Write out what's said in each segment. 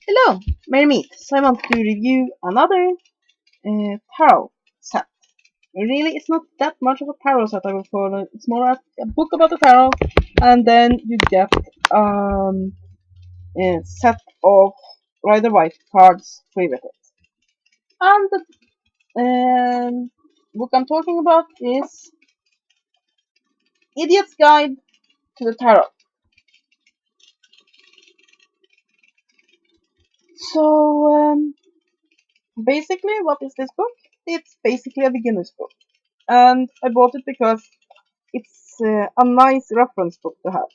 Hello, Mary Meet. So I want to review another tarot set. Really, it's not that much of a tarot set, I will call it. It's more a book about the tarot, and then you get a set of Rider White cards free with it. And the book I'm talking about is Idiot's Guide to the Tarot. So, basically, what is this book? It's basically a beginner's book. And I bought it because it's a nice reference book to have.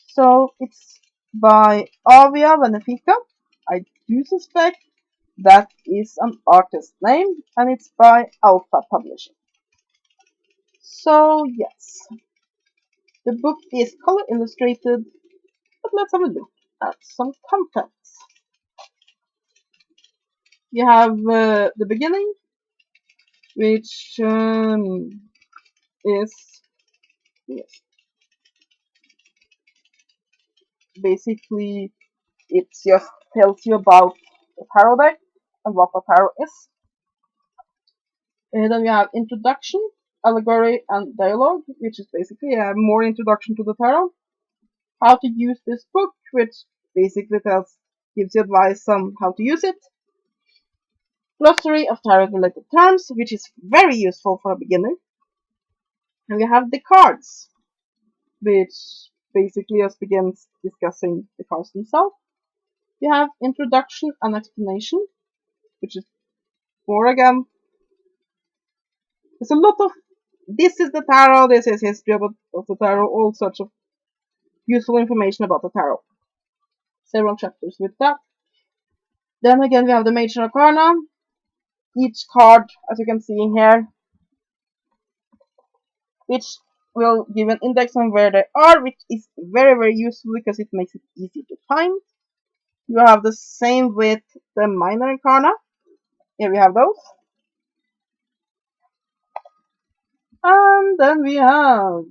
So it's by Avia Venefica. I do suspect that is an artist name, and it's by Alpha Publishing. So yes, the book is color illustrated, but let's have a look at some contents. You have the beginning, which is yes, basically it just tells you about the tarot deck and what the tarot is. Then we have introduction, allegory, and dialogue, which is basically a more introduction to the tarot. How to use this book, which basically gives you advice on how to use it. Glossary of tarot-related terms, which is very useful for a beginner. And we have the cards, which basically just begins discussing the cards themselves. We have introduction and explanation, which is more again. There's a lot of this is the tarot, this is history of the tarot, all sorts of useful information about the tarot. Several chapters with that. Then again we have the major arcana. Each card, as you can see here, which will give an index on where they are, which is very, very useful because it makes it easy to find. You have the same with the minor arcana. Here we have those. And then we have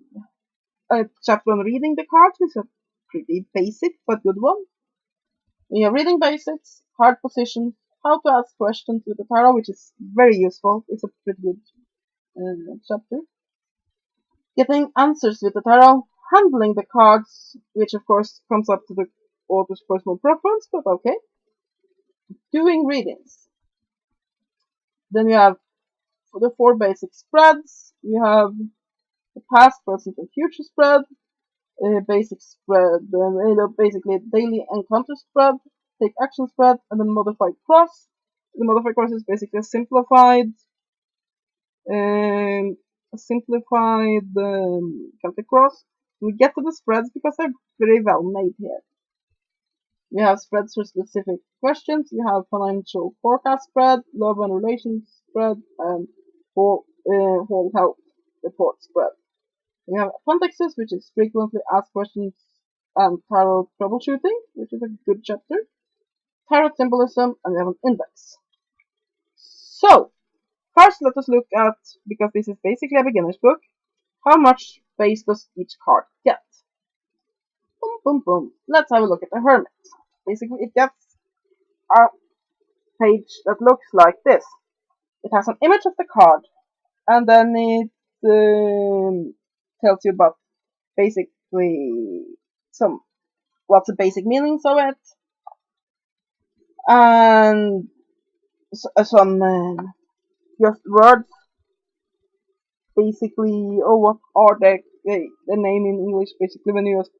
a chapter on reading the cards, which is a pretty basic but good one. We have reading basics, card positions, how to ask questions with the tarot, which is very useful. It's a pretty good chapter. Getting answers with the tarot, handling the cards, which of course comes up to the author's personal preference, but okay. Doing readings. Then we have for the 4 basic spreads, we have the past, present, and future spread, basic spread, basically daily encounter spread, take action spread, and then modified cross. The modified cross is basically a simplified Celtic cross. We get to the spreads because they're very well made here. We have spreads for specific questions. We have financial forecast spread, love and relations spread, and whole health report spread. We have appendixes, which is frequently asked questions, and tarot troubleshooting, which is a good chapter. Tarot symbolism, and we have an index. So, first let us look at, because this is basically a beginner's book, how much space does each card get? Boom, boom, boom. Let's have a look at the Hermit. Basically, it gets a page that looks like this. It has an image of the card, and then it tells you about basically what's the basic meanings of it, and some just words, basically, or what are the name in English, basically when you just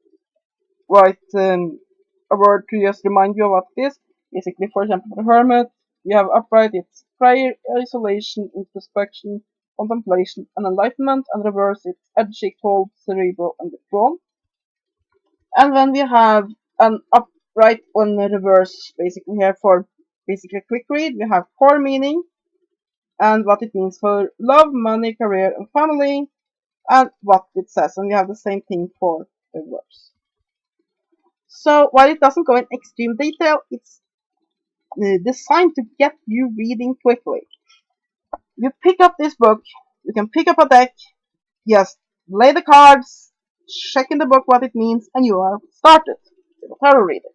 write a word to just remind you of what it is. Basically, for example, the Hermit, you have upright, it's prayer, isolation, introspection, contemplation, and enlightenment, and reverse, it's edgy, cold, cerebral, and withdrawn. And then we have an upright on the reverse, basically here for basically a quick read. We have core meaning and what it means for love, money, career, and family, and what it says. And we have the same thing for the reverse. So while it doesn't go in extreme detail, it's designed to get you reading quickly. You pick up this book, you can pick up a deck, just lay the cards, check in the book what it means, and you are started with a tarot reading.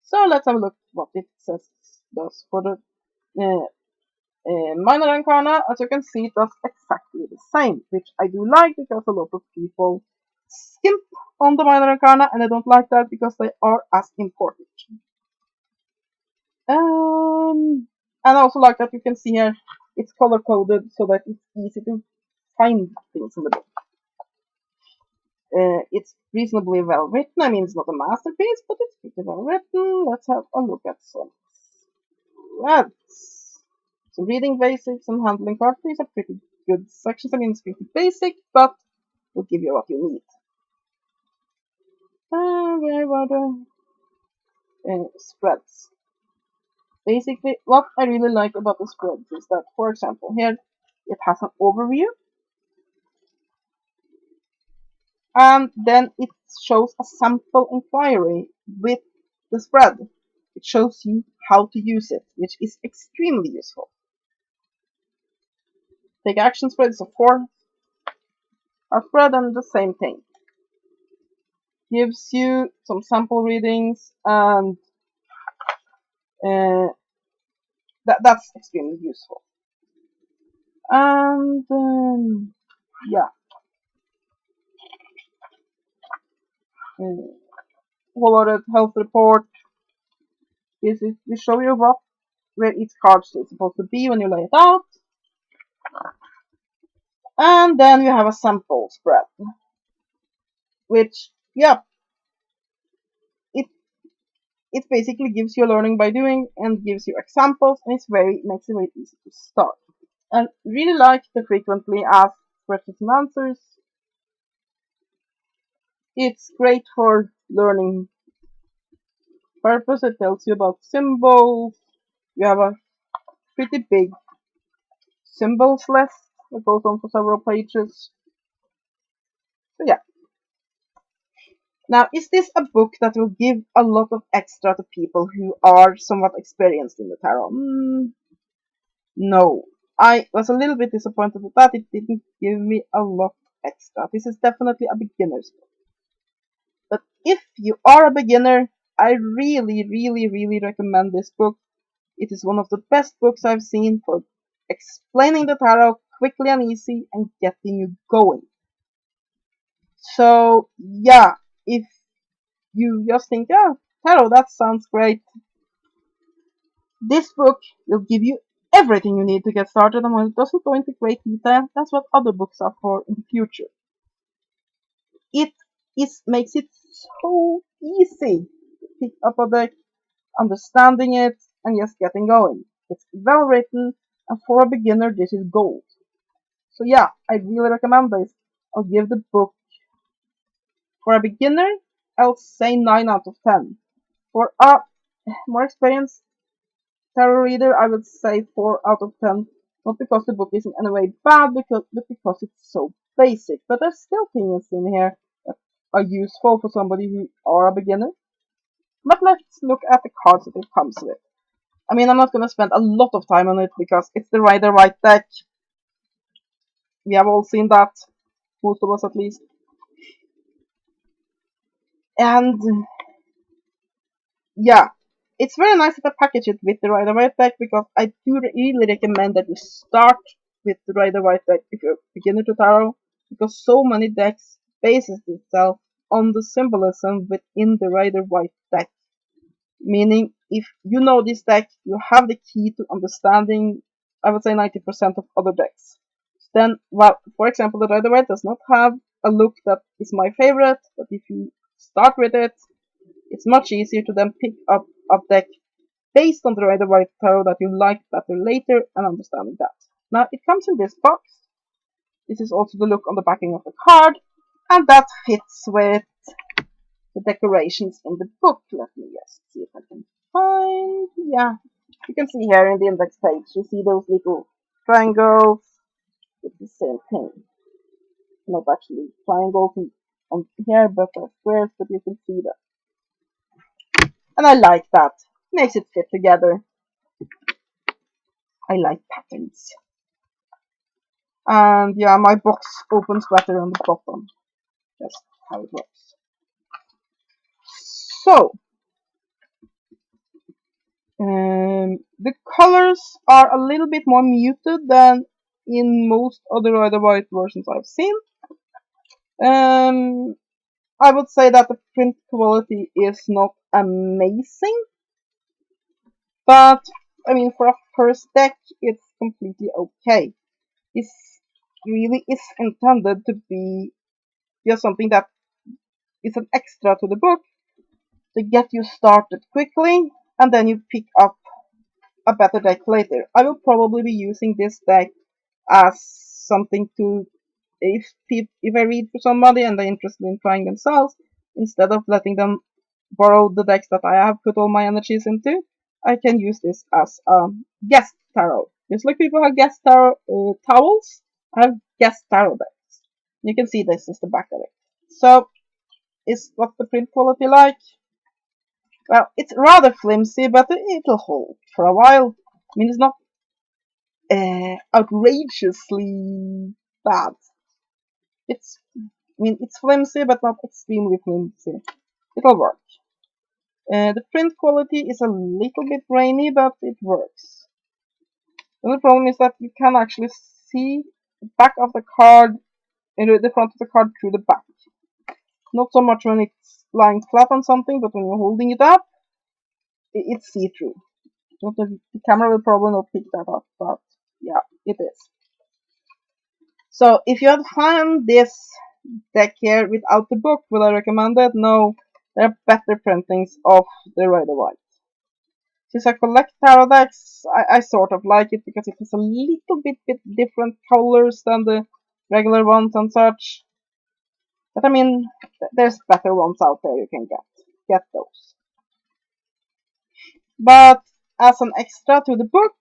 So let's have a look what it does for the minor arcana. As you can see, it does exactly the same, which I do like because a lot of people skimp on the minor arcana, and I don't like that because they are as important. And I also like that you can see here it's color coded so that it's easy to find things in the book. It's reasonably well written. I mean, it's not a masterpiece, but it's pretty well written. Let's have a look at some spreads. So reading basics and handling cards, these are pretty good sections. I mean, it's pretty basic, but will give you what you need. Where were the spreads? Basically, what I really like about the spreads is that, for example, here it has an overview, and then it shows a sample inquiry with the spread. It shows you how to use it, which is extremely useful. Take action spread is a 4. A spread and the same thing. Gives you some sample readings, and that's extremely useful. And yeah, Wallet health report. This is to show you where each card is supposed to be when you lay it out. And then you have a sample spread, which it basically gives you learning by doing and gives you examples, and makes it very easy to start. And really like the frequently asked questions and answers. It's great for learning purpose. It tells you about symbols. You have a pretty big symbols list that goes on for several pages. So yeah. Now, is this a book that will give a lot of extra to people who are somewhat experienced in the tarot? No. I was a little bit disappointed with that. It didn't give me a lot extra. This is definitely a beginner's book. But if you are a beginner, I really, really, really recommend this book. It is one of the best books I've seen for explaining the tarot quickly and easy and getting you going. So, yeah, if you just think, yeah, tarot, that sounds great. This book will give you everything you need to get started, and when it doesn't go into great detail, that's what other books are for in the future. It makes it so easy to pick up a deck, understanding it, and just getting going. It's well written, and for a beginner, this is gold. So yeah, I really recommend this. I'll give the book, for a beginner, I'll say 9 out of 10. For a more experienced tarot reader, I would say 4 out of 10. Not because the book isn't in any way bad, but because it's so basic. But there's still things in here that are useful for somebody who are a beginner. But let's look at the cards that it comes with. I mean, I'm not going to spend a lot of time on it because it's the Rider-Waite deck. We have all seen that, most of us at least. And yeah, it's very nice that I package it with the Rider-Waite deck, because I do really recommend that you start with the Rider-Waite deck if you're a beginner to tarot, because so many decks bases itself on the symbolism within the Rider-Waite deck. Meaning, if you know this deck, you have the key to understanding, I would say, 90% of other decks. Then, well, for example, the Rider-Waite does not have a look that is my favorite, but if you start with it, it's much easier to then pick up a deck based on the Rider-Waite tarot that you like better later, and understanding that. Now, it comes in this box. This is also the look on the backing of the card, and that fits with the decorations in the book. Let me just see if I can find. Yeah, you can see here in the index page, you see those little triangles. It's the same thing. Not actually triangles on here, but squares, but you can see that. And I like that. Makes it fit together. I like patterns. And yeah, my box opens better on the bottom. Just how it works. So, The colors are a little bit more muted than in most other Rider White versions I've seen. I would say that the print quality is not amazing, but I mean for a first deck it's completely okay. This really is intended to be just something that is an extra to the book to get you started quickly, and then you pick up a better deck later. I will probably be using this deck as something to, if I read for somebody and they're interested in trying themselves, instead of letting them borrow the decks that I have put all my energies into, I can use this as a guest tarot. Just like people have guest tarot towels, I have guest tarot decks. You can see this is the back of it. So, is what the print quality like? Well, it's rather flimsy, but it'll hold for a while. I mean, it's not outrageously bad. It's flimsy, but not extremely flimsy. It'll work. The print quality is a little bit grainy, but it works. The only problem is that you can actually see the back of the card, the front of the card through the back. Not so much when it's lying flat on something, but when you're holding it up, it's see-through. The camera will probably not pick that up, but yeah, it is. So if you had found this deck here without the book, would I recommend it? No, there are better printings of the Rider White. Since I collect tarot decks, I sort of like it because it has a little bit different colors than the regular ones and such. But I mean, there's better ones out there you can get. Get those. But as an extra to the book,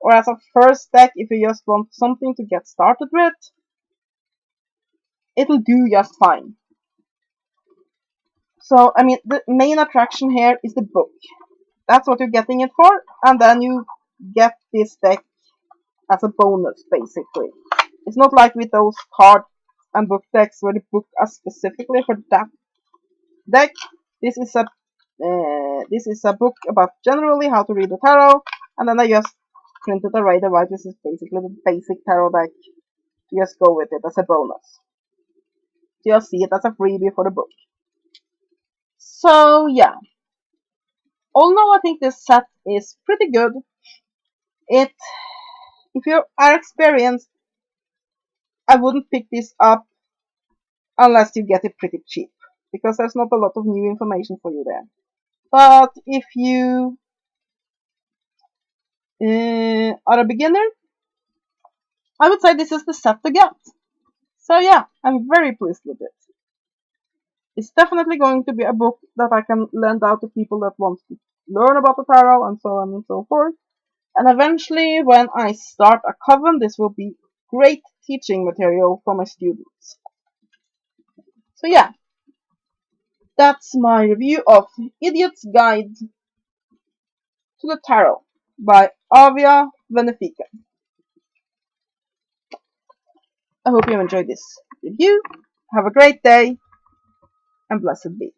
or as a first deck if you just want something to get started with, it'll do just fine. So, I mean, the main attraction here is the book. That's what you're getting it for, and then you get this deck as a bonus, basically. It's not like with those card and book decks where the book is specifically for that deck. This is a book about generally how to read the tarot, and then I just printed a Rider White. This is basically the basic tarot deck. Just go with it as a bonus. Just see it as a freebie for the book. So yeah, although I think this set is pretty good, if you are experienced, I wouldn't pick this up unless you get it pretty cheap, because there's not a lot of new information for you there. But if you are a beginner, I would say this is the set to get. So yeah, I'm very pleased with it. It's definitely going to be a book that I can lend out to people that want to learn about the tarot and so on and so forth. And eventually, when I start a coven, this will be great teaching material for my students. So yeah, that's my review of Idiot's Guide to the Tarot by Avia Venefica. I hope you enjoyed this review. Have a great day, and blessed be.